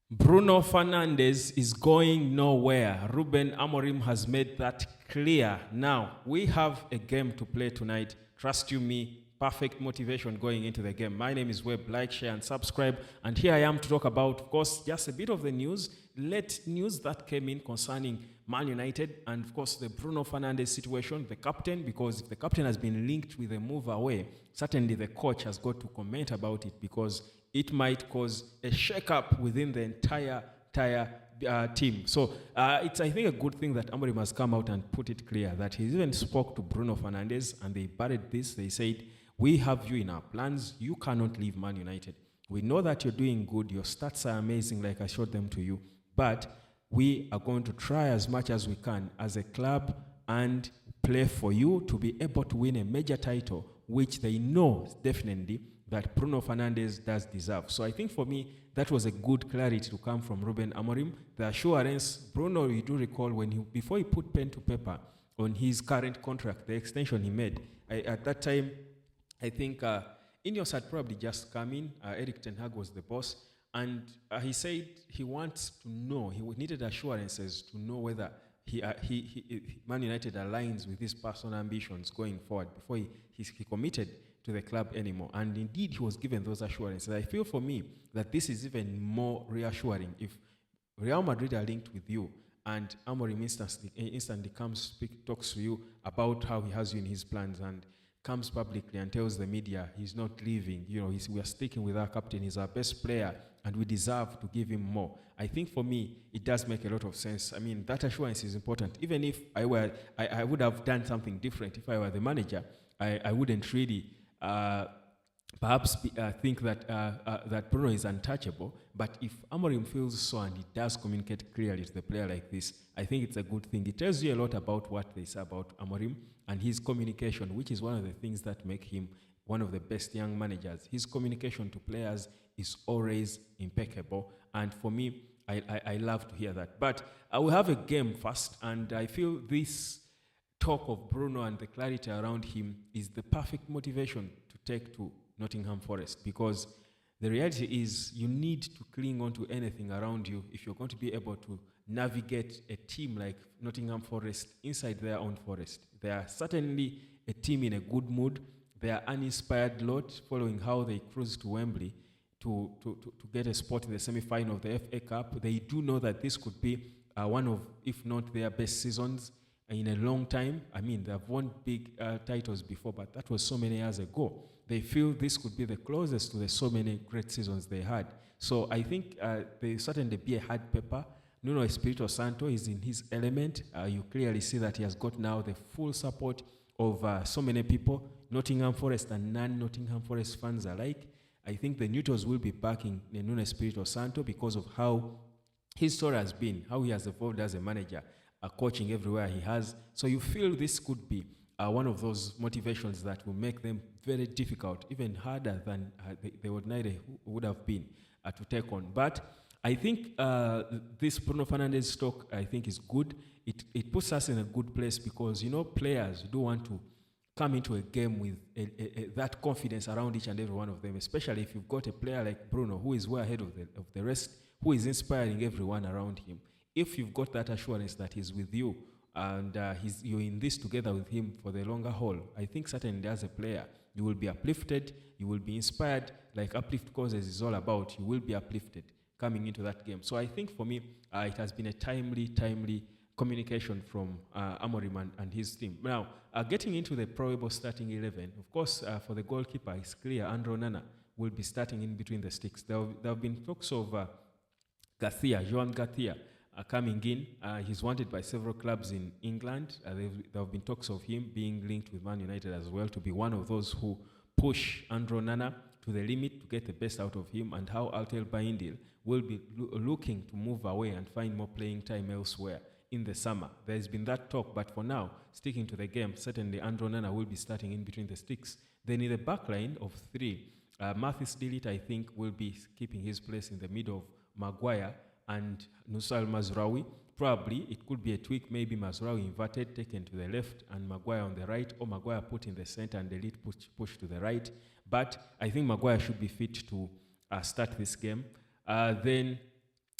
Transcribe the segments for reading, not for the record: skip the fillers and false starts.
Bruno Fernandes is going nowhere. Ruben Amorim has made that clear. Now, we have a game to play tonight. Trust you me, perfect motivation going into the game. My name is Webb. Like, share, and subscribe. And here I am to talk about, of course, just a bit of the news, late news that came in concerning Man United and, of course, the Bruno Fernandes situation, the captain, because if the captain has been linked with a move away, certainly the coach has got to comment about it because it might cause a shake-up within the entire team. So it's, I think, a good thing that Amorim has come out and put it clear that he even spoke to Bruno Fernandes and they buried this. They said, we have you in our plans. You cannot leave Man United. We know that you're doing good. Your stats are amazing, like I showed them to you. But we are going to try as much as we can as a club and play for you to be able to win a major title, which they know definitely that Bruno Fernandes does deserve. So I think for me, that was a good clarity to come from Ruben Amorim. The assurance, Bruno, you do recall before he put pen to paper on his current contract, the extension he made, at that time, I think Ineos had probably just come in. Eric Ten Hag was the boss. And he said he wants to know, he needed assurances to know whether Man United aligns with his personal ambitions going forward before he committed to the club anymore. And indeed, he was given those assurances. I feel for me that this is even more reassuring. If Real Madrid are linked with you and Amorim instantly talks to you about how he has you in his plans and comes publicly and tells the media he's not leaving, we are sticking with our captain, he's our best player, and we deserve to give him more. I think for me, it does make a lot of sense. I mean, that assurance is important. Even if I would have done something different if I were the manager. I wouldn't really perhaps think that Bruno is untouchable. But if Amorim feels so and he does communicate clearly to the player like this, I think it's a good thing. It tells you a lot about what they say about Amorim and his communication, which is one of the things that make him one of the best young managers. His communication to players is always impeccable. And for me, I love to hear that. But I will have a game first, and I feel this talk of Bruno and the clarity around him is the perfect motivation to take to Nottingham Forest, because the reality is you need to cling on to anything around you if you're going to be able to navigate a team like Nottingham Forest inside their own forest. They are certainly a team in a good mood. They are uninspired lot following how they cruised to Wembley to get a spot in the semi-final of the FA Cup. They do know that this could be one of, if not their best seasons in a long time. I mean, they have won big titles before, but that was so many years ago. They feel this could be the closest to the so many great seasons they had. So I think they certainly be a hard paper. Nuno Espirito Santo is in his element. You clearly see that he has got now the full support of so many people, Nottingham Forest and non-Nottingham Forest fans alike. I think the neutrals will be backing Nuno Espirito Santo because of how his story has been, how he has evolved as a manager, coaching everywhere he has. So you feel this could be one of those motivations that will make them very difficult, even harder than they would have been to take on. But I think this Bruno Fernandes talk, I think, is good. It puts us in a good place because, players do want to come into a game with that confidence around each and every one of them, especially if you've got a player like Bruno who is way ahead of the rest, who is inspiring everyone around him. If you've got that assurance that he's with you and you're in this together with him for the longer haul, I think certainly as a player, you will be uplifted, you will be inspired, like Uplift Causes is all about. You will be uplifted coming into that game. So I think for me, it has been a timely communication from Amorim and his team. Now, getting into the probable starting 11, of course, for the goalkeeper, it's clear Andrew Onana will be starting in between the sticks. There have been talks of Joan Garcia, coming in. He's wanted by several clubs in England. There have been talks of him being linked with Man United as well to be one of those who push Andrew Onana to the limit to get the best out of him, and how Altel Baindil will be looking to move away and find more playing time elsewhere in the summer. There's been that talk, but for now, sticking to the game, certainly Andrew Onana will be starting in between the sticks. Then in the back line of three, Mathis Delit, I think, will be keeping his place in the middle of Maguire and Nusal Mazraoui. Probably it could be a tweak, maybe Mazraoui inverted, taken to the left, and Maguire on the right, or Maguire put in the center and Delit push to the right. But I think Maguire should be fit to start this game. Then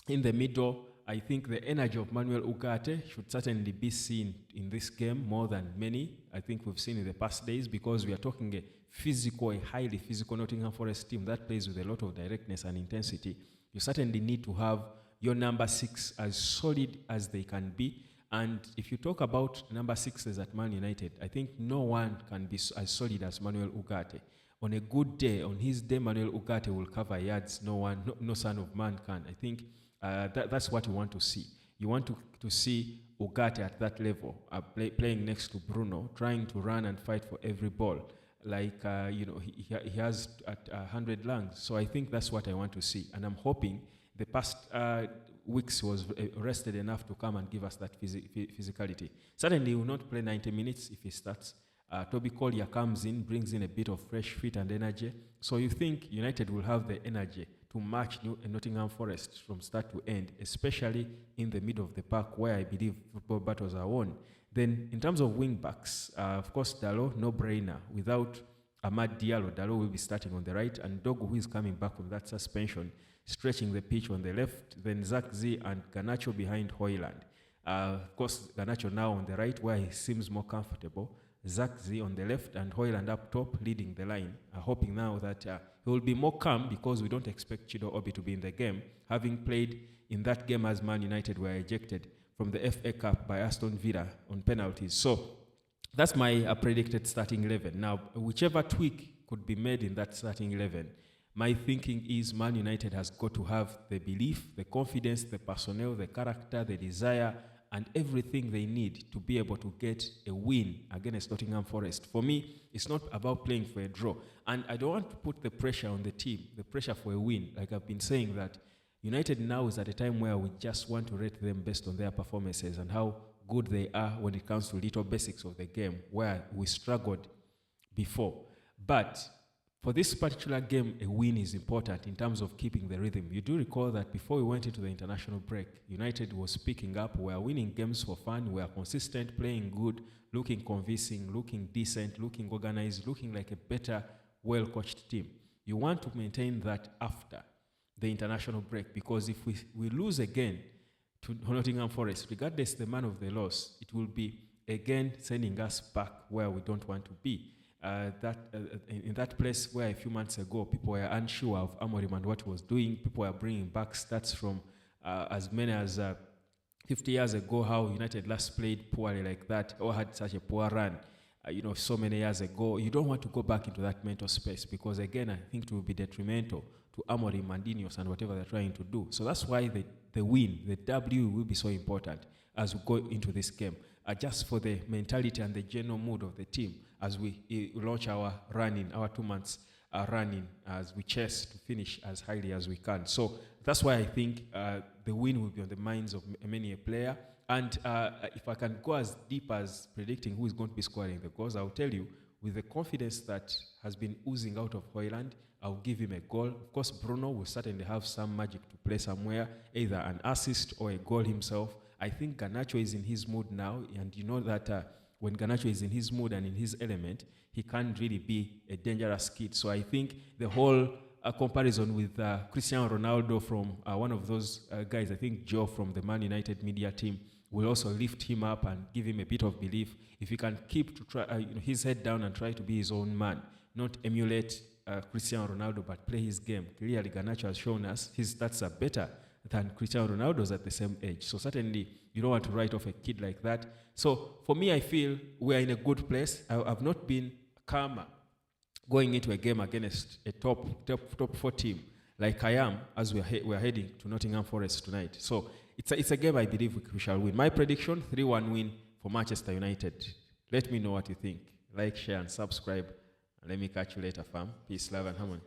In the middle, I think the energy of Manuel Ugarte should certainly be seen in this game more than many I think we've seen in the past days, because we are talking a physical, a highly physical Nottingham Forest team that plays with a lot of directness and intensity. You certainly need to have your number 6 as solid as they can be. And if you talk about number 6s at Man United, I think no one can be as solid as Manuel Ugarte. On a good day, on his day, Manuel Ugarte will cover yards no son of man can. I think that's what you want to see. You want to see Ugarte at that level, playing next to Bruno, trying to run and fight for every ball. Like, he has 100 lungs. So I think that's what I want to see. And I'm hoping the past weeks was rested enough to come and give us that physicality. Certainly, he will not play 90 minutes if he starts. Toby Collier comes in, brings in a bit of fresh fit and energy. So you think United will have the energy to match Nottingham Forest from start to end, especially in the middle of the park where I believe football battles are won. Then in terms of wing backs, of course, Dalot, no-brainer. Without Amad Diallo, Dalot will be starting on the right, and Dogu, who is coming back from that suspension, stretching the pitch on the left, then Zagzi and Garnacho behind Hoyland. Of course, Garnacho now on the right where he seems more comfortable. Zagzi on the left and Hoyland up top leading the line. Hoping now that he will be more calm, because we don't expect Chido Obi to be in the game, having played in that game as Man United were ejected from the FA Cup by Aston Villa on penalties. So that's my predicted starting 11. Now, whichever tweak could be made in that starting 11, my thinking is Man United has got to have the belief, the confidence, the personnel, the character, the desire, and everything they need to be able to get a win against Nottingham Forest. For me, it's not about playing for a draw. And I don't want to put the pressure on the team, the pressure for a win. Like I've been saying, that United now is at a time where we just want to rate them based on their performances and how good they are when it comes to little basics of the game, where we struggled before. But for this particular game, a win is important in terms of keeping the rhythm. You do recall that before we went into the international break, United was picking up. We were winning games for fun. We were consistent, playing good, looking convincing, looking decent, looking organized, looking like a better, well-coached team. You want to maintain that after the international break, because if we lose again to Nottingham Forest, regardless the man of the loss, it will be again sending us back where we don't want to be. In that place where a few months ago people were unsure of Amorim and what he was doing, people were bringing back stats from as many as 50 years ago, how United last played poorly like that, or had such a poor run, so many years ago. You don't want to go back into that mental space, because again, I think it will be detrimental to Amorim and Ineos and whatever they're trying to do. So that's why the win, the W, will be so important as we go into this game, just for the mentality and the general mood of the team as we launch our 2 months running, as we chase to finish as highly as we can. So that's why I think the win will be on the minds of many a player. And if I can go as deep as predicting who is going to be scoring the goals, I'll tell you, with the confidence that has been oozing out of Hoyland, I'll give him a goal. Of course, Bruno will certainly have some magic to play somewhere, either an assist or a goal himself. I think Garnacho is in his mood now, and you know that when Garnacho is in his mood and in his element, he can't really be a dangerous kid. So I think the whole comparison with Cristiano Ronaldo from one of those guys, I think Joe from the Man United media team, will also lift him up and give him a bit of belief. If he can keep to try his head down and try to be his own man, not emulate Cristiano Ronaldo, but play his game. Clearly, Garnacho has shown us his stats are better than Cristiano Ronaldo's at the same age. So certainly, you don't want to write off a kid like that. So for me, I feel we're in a good place. I've not been calmer going into a game against a top 4 team like I am, as we're heading to Nottingham Forest tonight. So it's a game I believe we shall win. My prediction, 3-1 win for Manchester United. Let me know what you think. Like, share, and subscribe. And let me catch you later, fam. Peace, love, and harmony.